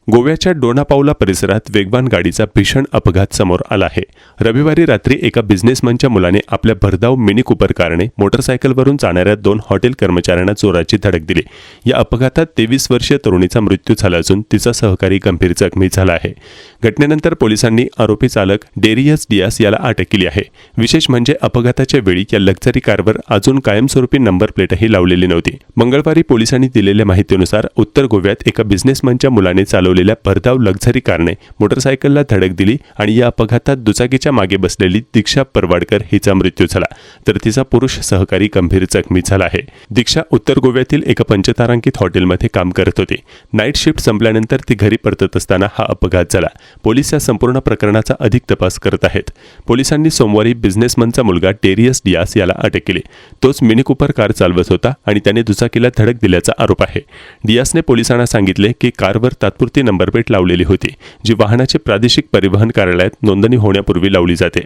गोव्याच्या डोनापावला परिसरात वेगवान गाडीचा भीषण अपघात समोर आला आहे। रविवारी रात्री एका बिझनेसमनच्या मुलाने आपल्या भरधाव मिनी कूपर कारने मोटरसायकलवरून जाणाऱ्या 2 हॉटेल कर्मचाऱ्यांना जोराची धडक दिली। या अपघातात 23 वर्षीय तरुणीचा मृत्यू झाला असून तिचा सहकारी गंभीर जखमी झाला आहे। घटनेनंतर पोलिसांनी आरोपी चालक डेरियस डियास याला अटक केली आहे। विशेष म्हणजे अपघाताच्या वेळी या लक्झरी कारवर अजून कायमस्वरूपी नंबर प्लेटही लावलेली नव्हती। मंगळवारी पोलिसांनी दिलेल्या माहितीनुसार उत्तर गोव्यात एका बिझनेसमनच्या मुलाने चालवलेल्या भरधाव लक्झरी कारने मोटरसायकलला धडक दिली आणि या अपघातात दुचाकीच्या मागे बसलेली दीक्षा परवाडकर हिचा मृत्यू झाला, तर तिचा पुरुष सहकारी गंभीर जखमी झाला आहे। दीक्षा उत्तर गोव्यातील एका पंचतारांकित हॉटेलमध्ये काम करत होती। नाईट शिफ्ट संपल्यानंतर ती घरी परतत असताना हा अपघात झाला। पोलीस या संपूर्ण प्रकरणाचा अधिक तपास करत आहेत। पोलिसांनी सोमवारी बिझनेसमनचा मुलगा डेरियस डियास याला अटक केली। तोच मिनी कूपर कार चालवत होता आणि त्याने दुचाकीला धडक दिल्याचा आरोप आहे। डियासने पोलिसांना सांगितले की कारवर तात्पुरती नंबर प्लेट लावलेली होती, जी वाहनाचे प्रादेशिक परिवहन कार्यालयात नोंदणी होण्यापूर्वी लावली जाते।